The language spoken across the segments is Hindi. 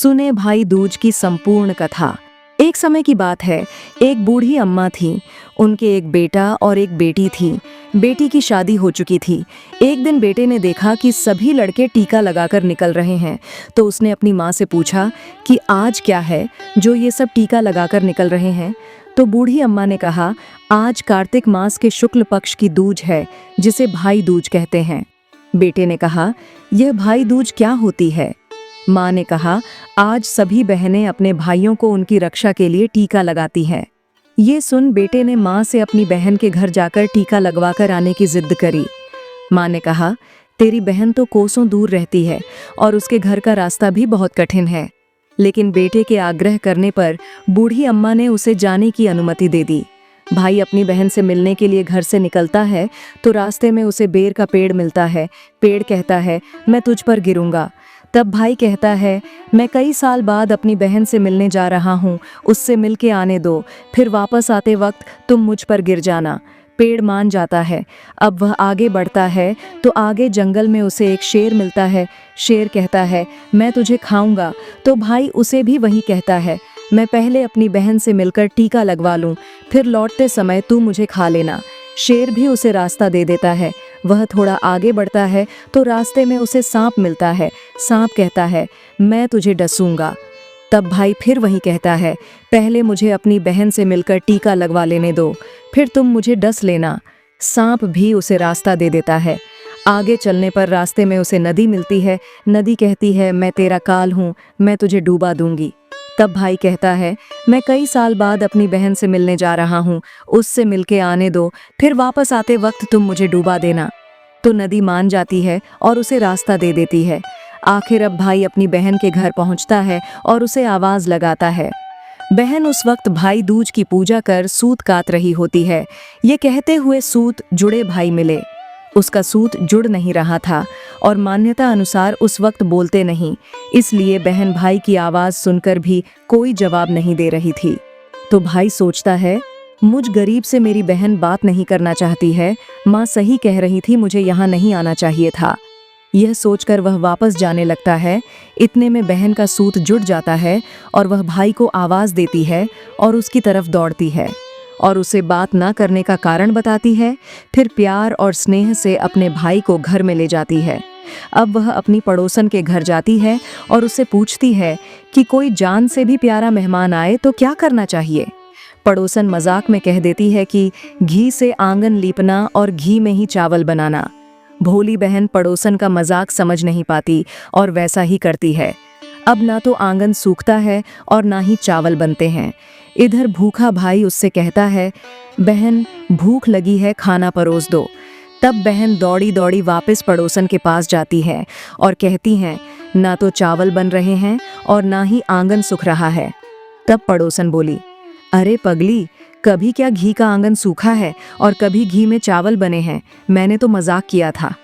सुने भाई दूज की संपूर्ण कथा। एक समय की बात है, एक बूढ़ी अम्मा थी। उनके एक बेटा और एक बेटी थी। बेटी की शादी हो चुकी थी। एक दिन बेटे ने देखा कि सभी लड़के टीका लगाकर निकल रहे हैं, तो उसने अपनी माँ से पूछा कि आज क्या है जो ये सब टीका लगाकर निकल रहे हैं। तो बूढ़ी अम्मा ने कहा, आज कार्तिक मास के शुक्ल पक्ष की दूज है, जिसे भाई दूज कहते हैं। बेटे ने कहा, यह भाई दूज क्या होती है? माँ ने कहा, आज सभी बहनें अपने भाइयों को उनकी रक्षा के लिए टीका लगाती हैं। ये सुन बेटे ने माँ से अपनी बहन के घर जाकर टीका लगवाकर आने की जिद करी। माँ ने कहा, तेरी बहन तो कोसों दूर रहती है और उसके घर का रास्ता भी बहुत कठिन है। लेकिन बेटे के आग्रह करने पर बूढ़ी अम्मा ने उसे जाने की अनुमति दे दी। भाई अपनी बहन से मिलने के लिए घर से निकलता है तो रास्ते में उसे बेर का पेड़ मिलता है। पेड़ कहता है, मैं तुझ पर गिरूंगा। तब भाई कहता है, मैं कई साल बाद अपनी बहन से मिलने जा रहा हूँ, उससे मिलके आने दो, फिर वापस आते वक्त तुम मुझ पर गिर जाना। पेड़ मान जाता है। अब वह आगे बढ़ता है तो आगे जंगल में उसे एक शेर मिलता है। शेर कहता है, मैं तुझे खाऊंगा। तो भाई उसे भी वही कहता है, मैं पहले अपनी बहन से मिलकर टीका लगवा लूं, फिर लौटते समय तू मुझे खा लेना। शेर भी उसे रास्ता दे देता है। वह थोड़ा आगे बढ़ता है तो रास्ते में उसे सांप मिलता है। सांप कहता है, मैं तुझे डसूंगा। तब भाई फिर वही कहता है, पहले मुझे अपनी बहन से मिलकर टीका लगवा लेने दो, फिर तुम मुझे डस लेना। सांप भी उसे रास्ता दे देता है। आगे चलने पर रास्ते में उसे नदी मिलती है। नदी कहती है, मैं तेरा काल हूँ, मैं तुझे डूबा दूंगी। तब भाई कहता है, मैं कई साल बाद अपनी बहन से मिलने जा रहा हूँ, उससे मिलके आने दो, फिर वापस आते वक्त तुम मुझे डूबा देना। तो नदी मान जाती है और उसे रास्ता दे देती है। आखिर अब भाई अपनी बहन के घर पहुँचता है और उसे आवाज लगाता है। बहन उस वक्त भाई दूज की पूजा कर सूत काट रही होती है। ये कहते हुए सूत जुड़े भाई मिले। उसका सूत जुड़ नहीं रहा था और मान्यता अनुसार उस वक्त बोलते नहीं, इसलिए बहन भाई की आवाज सुनकर भी कोई जवाब नहीं दे रही थी। तो भाई सोचता है, मुझ गरीब से मेरी बहन बात नहीं करना चाहती है। माँ सही कह रही थी, मुझे यहाँ नहीं आना चाहिए था। यह सोचकर वह वापस जाने लगता है। इतने में बहन का सूत जुड़ जाता है और वह भाई को आवाज देती है और उसकी तरफ दौड़ती है और उसे बात ना करने का कारण बताती है। फिर प्यार और स्नेह से अपने भाई को घर में ले जाती है। अब वह अपनी पड़ोसन के घर जाती है और उससे पूछती है कि कोई जान से भी प्यारा मेहमान आए तो क्या करना चाहिए। पड़ोसन मजाक में कह देती है कि घी से आंगन लीपना और घी में ही चावल बनाना। भोली बहन पड़ोसन का मजाक समझ नहीं पाती और वैसा ही करती है। अब ना तो आंगन सूखता है और ना ही चावल बनते हैं। इधर भूखा भाई उससे कहता है, बहन भूख लगी है, खाना परोस दो। तब बहन दौड़ी दौड़ी वापस पड़ोसन के पास जाती है और कहती है, ना तो चावल बन रहे हैं और ना ही आंगन सूख रहा है। तब पड़ोसन बोली, अरे पगली, कभी क्या घी का आंगन सूखा है और कभी घी में चावल बने हैं, मैंने तो मजाक किया था।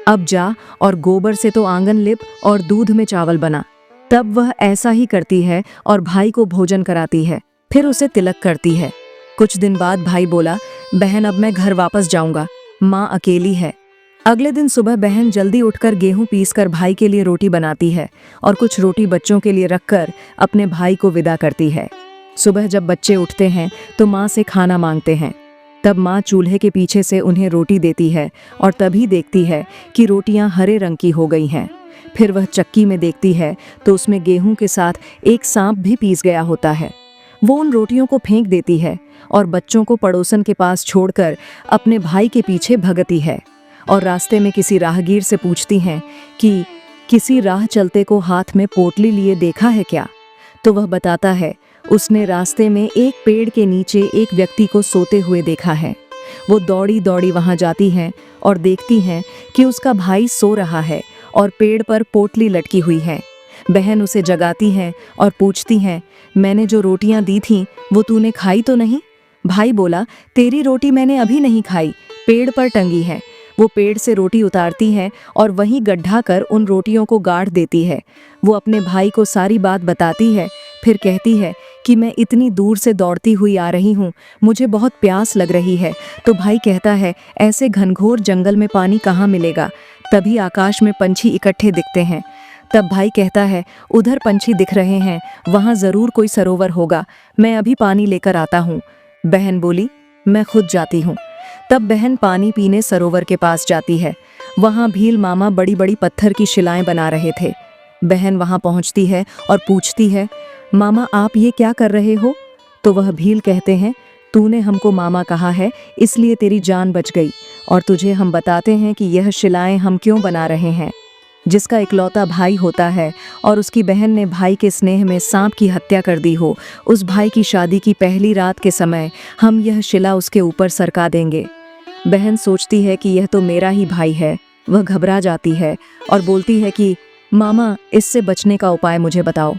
अब जा और गोबर से तो आंगन लिप और दूध में चावल बना। तब वह ऐसा ही करती है और भाई को भोजन कराती है, फिर उसे तिलक करती है। कुछ दिन बाद भाई बोला, बहन अब मैं घर वापस जाऊंगा, माँ अकेली है। अगले दिन सुबह बहन जल्दी उठकर गेहूं पीसकर भाई के लिए रोटी बनाती है और कुछ रोटी बच्चों के लिए रखकर अपने भाई को विदा करती है। सुबह जब बच्चे उठते हैं तो माँ से खाना मांगते हैं। तब माँ चूल्हे के पीछे से उन्हें रोटी देती है और तभी देखती है कि रोटियां हरे रंग की हो गई हैं। फिर वह चक्की में देखती है तो उसमें गेहूं के साथ एक सांप भी पीस गया होता है। वो उन रोटियों को फेंक देती है और बच्चों को पड़ोसन के पास छोड़कर अपने भाई के पीछे भगती है और रास्ते में किसी राहगीर से पूछती हैं कि किसी राह चलते को हाथ में पोटली लिए देखा है क्या? तो वह बताता है, उसने रास्ते में एक पेड़ के नीचे एक व्यक्ति को सोते हुए देखा है। वो दौड़ी दौड़ी वहां जाती हैं और देखती हैं कि उसका भाई सो रहा है और पेड़ पर पोटली लटकी हुई है। बहन उसे जगाती हैं और पूछती हैं, मैंने जो रोटियां दी थीं वो तूने खाई तो नहीं? भाई बोला, तेरी रोटी मैंने अभी नहीं खाई, पेड़ पर टंगी है। वो पेड़ से रोटी उतारती है और वहीं गड्ढा कर उन रोटियों को गाड़ देती है। वो अपने भाई को सारी बात बताती है, फिर कहती है कि मैं इतनी दूर से दौड़ती हुई आ रही हूँ, मुझे बहुत प्यास लग रही है। तो भाई कहता है, ऐसे घनघोर जंगल में पानी कहाँ मिलेगा? तभी आकाश में पंछी इकट्ठे दिखते हैं। तब भाई कहता है, उधर पंछी दिख रहे हैं, वहां जरूर कोई सरोवर होगा, मैं अभी पानी लेकर आता हूँ। बहन बोली, मैं खुद जाती हूँ। तब बहन पानी पीने सरोवर के पास जाती है। वहां भील मामा बड़ी बड़ी पत्थर की शिलाएं बना रहे थे। बहन वहां पहुंचती है और पूछती है, मामा आप ये क्या कर रहे हो? तो वह भील कहते हैं, तूने हमको मामा कहा है इसलिए तेरी जान बच गई, और तुझे हम बताते हैं कि यह शिलाएं हम क्यों बना रहे हैं। जिसका इकलौता भाई होता है और उसकी बहन ने भाई के स्नेह में सांप की हत्या कर दी हो, उस भाई की शादी की पहली रात के समय हम यह शिला उसके ऊपर सरका देंगे। बहन सोचती है कि यह तो मेरा ही भाई है। वह घबरा जाती है और बोलती है कि मामा इससे बचने का उपाय मुझे बताओ।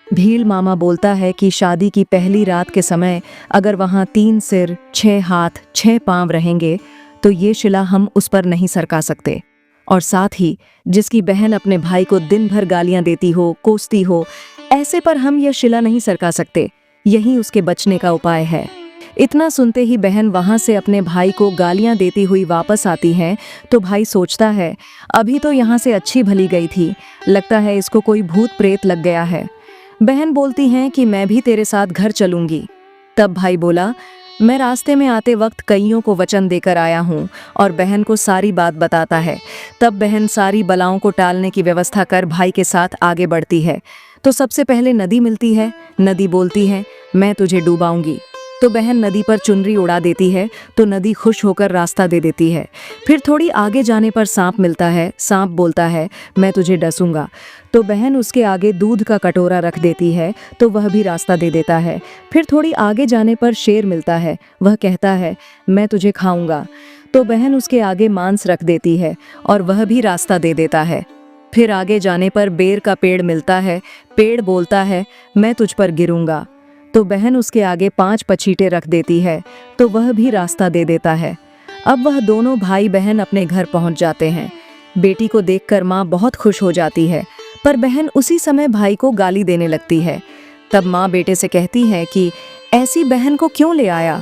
भील मामा बोलता है कि शादी की पहली रात के समय अगर वहाँ 3 सिर 6 हाथ 6 पांव रहेंगे तो ये शिला हम उस पर नहीं सरका सकते। और साथ ही जिसकी बहन अपने भाई को दिन भर गालियां देती हो, कोसती हो, ऐसे पर हम यह शिला नहीं सरका सकते। यही उसके बचने का उपाय है। इतना सुनते ही बहन वहां से अपने भाई को गालियां देती हुई वापस आती है तो भाई सोचता है, अभी तो यहाँ से अच्छी भली गई थी, लगता है इसको कोई भूत प्रेत लग गया है। बहन बोलती हैं कि मैं भी तेरे साथ घर चलूंगी। तब भाई बोला, मैं रास्ते में आते वक्त कईयों को वचन देकर आया हूँ, और बहन को सारी बात बताता है। तब बहन सारी बलाओं को टालने की व्यवस्था कर भाई के साथ आगे बढ़ती है। तो सबसे पहले नदी मिलती है। नदी बोलती है, मैं तुझे डूबाऊंगी। तो बहन नदी पर चुनरी उड़ा देती है तो नदी खुश होकर रास्ता दे देती है। फिर थोड़ी आगे जाने पर सांप मिलता है। सांप बोलता है, मैं तुझे डसूंगा। तो बहन उसके आगे दूध का कटोरा रख देती है तो वह भी रास्ता दे देता है। फिर थोड़ी आगे जाने पर शेर मिलता है। वह कहता है, मैं तुझे खाऊंगा। तो बहन उसके आगे मांस रख देती है और वह भी रास्ता दे देता है। फिर आगे जाने पर बेर का पेड़ मिलता है। पेड़ बोलता है, मैं तुझ पर गिरूंगा। तो बहन उसके आगे 5 पछीटे रख देती है तो वह भी रास्ता दे देता है। अब वह दोनों भाई बहन अपने घर पहुंच जाते हैं। बेटी को देखकर माँ बहुत खुश हो जाती है, पर बहन उसी समय भाई को गाली देने लगती है। तब माँ बेटे से कहती है कि ऐसी बहन को क्यों ले आया?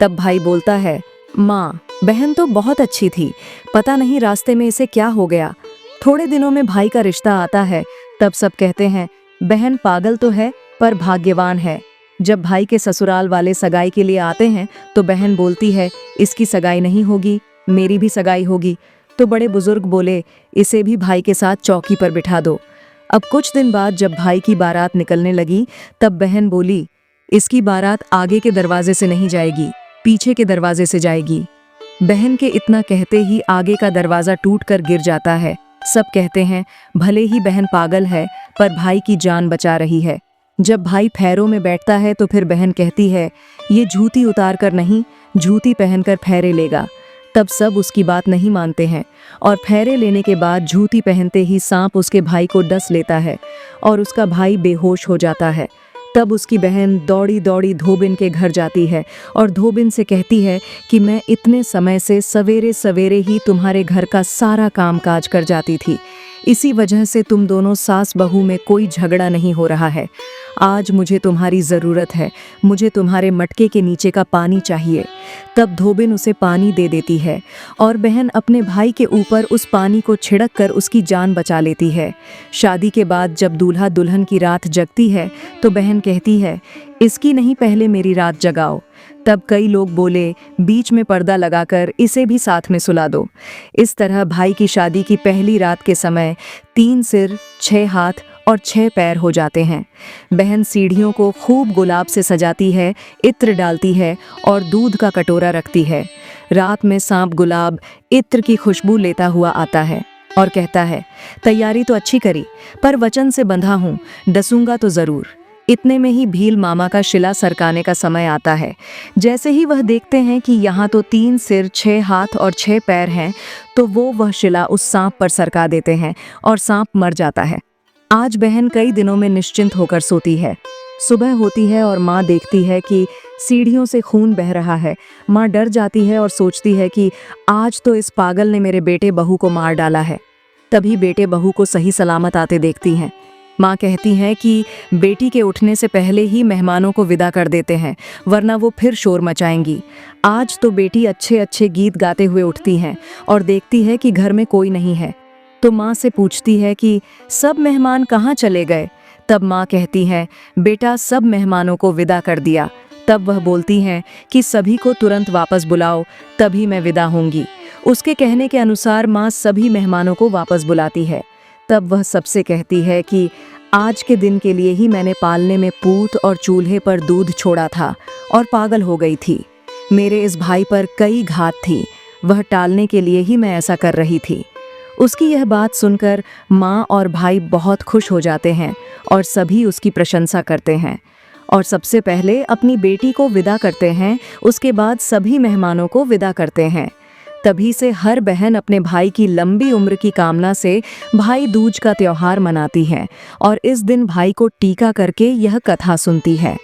तब भाई बोलता है, माँ बहन तो बहुत अच्छी थी, पता नहीं रास्ते में इसे क्या हो गया। थोड़े दिनों में भाई का रिश्ता आता है। तब सब कहते हैं, बहन पागल तो है पर भाग्यवान है। जब भाई के ससुराल वाले सगाई के लिए आते हैं तो बहन बोलती है, इसकी सगाई नहीं होगी, मेरी भी सगाई होगी। तो बड़े बुजुर्ग बोले, इसे भी भाई के साथ चौकी पर बिठा दो। अब कुछ दिन बाद जब भाई की बारात निकलने लगी तब बहन बोली, इसकी बारात आगे के दरवाजे से नहीं जाएगी, पीछे के दरवाजे से जाएगी। बहन के इतना कहते ही आगे का दरवाजा टूटकर गिर जाता है। सब कहते हैं, भले ही बहन पागल है पर भाई की जान बचा रही है। जब भाई फेरों में बैठता है तो फिर बहन कहती है, ये जूती उतार कर नहीं, जूती पहनकर फेरे लेगा। तब सब उसकी बात नहीं मानते हैं और फेरे लेने के बाद जूती पहनते ही सांप उसके भाई को डस लेता है और उसका भाई बेहोश हो जाता है। तब उसकी बहन दौड़ी दौड़ी धोबिन के घर जाती है और धोबिन से कहती है कि मैं इतने समय से सवेरे सवेरे ही तुम्हारे घर का सारा काम काज कर जाती थी, इसी वजह से तुम दोनों सास बहू में कोई झगड़ा नहीं हो रहा है। आज मुझे तुम्हारी ज़रूरत है, मुझे तुम्हारे मटके के नीचे का पानी चाहिए। तब धोबिन उसे पानी दे देती है और बहन अपने भाई के ऊपर उस पानी को छिड़क कर उसकी जान बचा लेती है। शादी के बाद जब दूल्हा दुल्हन की रात जगती है तो बहन कहती है, इसकी नहीं पहले मेरी रात जगाओ। तब कई लोग बोले, बीच में पर्दा लगाकर इसे भी साथ में सुला दो। इस तरह भाई की शादी की पहली रात के समय 3 सिर 6 हाथ और 6 पैर हो जाते हैं। बहन सीढ़ियों को खूब गुलाब से सजाती है, इत्र डालती है और दूध का कटोरा रखती है। रात में सांप गुलाब इत्र की खुशबू लेता हुआ आता है और कहता है, तैयारी तो अच्छी करी पर वचन से बंधा हूँ, डसूंगा तो जरूर। इतने में ही भील मामा का शिला सरकाने का समय आता है। जैसे ही वह देखते हैं कि यहाँ तो 3 सिर 6 हाथ और 6 पैर हैं तो वह शिला उस सांप पर सरका देते हैं और सांप मर जाता है। आज बहन कई दिनों में निश्चिंत होकर सोती है। सुबह होती है और माँ देखती है कि सीढ़ियों से खून बह रहा है। माँ डर जाती है और सोचती है कि आज तो इस पागल ने मेरे बेटे बहू को मार डाला है। तभी बेटे बहू को सही सलामत आते देखती हैं। माँ कहती हैं कि बेटी के उठने से पहले ही मेहमानों को विदा कर देते हैं, वरना वो फिर शोर मचाएंगी। आज तो बेटी अच्छे अच्छे गीत गाते हुए उठती हैं और देखती है कि घर में कोई नहीं है। तो माँ से पूछती है कि सब मेहमान कहाँ चले गए। तब माँ कहती है, बेटा सब मेहमानों को विदा कर दिया। तब वह बोलती हैं कि सभी को तुरंत वापस बुलाओ, तभी मैं विदा होंगी। उसके कहने के अनुसार माँ सभी मेहमानों को वापस बुलाती है। तब वह सबसे कहती है कि आज के दिन के लिए ही मैंने पालने में पूत और चूल्हे पर दूध छोड़ा था और पागल हो गई थी। मेरे इस भाई पर कई घात थी, वह टालने के लिए ही मैं ऐसा कर रही थी। उसकी यह बात सुनकर माँ और भाई बहुत खुश हो जाते हैं और सभी उसकी प्रशंसा करते हैं और सबसे पहले अपनी बेटी को विदा करते हैं, उसके बाद सभी मेहमानों को विदा करते हैं। तभी से हर बहन अपने भाई की लंबी उम्र की कामना से भाई दूज का त्योहार मनाती है और इस दिन भाई को टीका करके यह कथा सुनती है।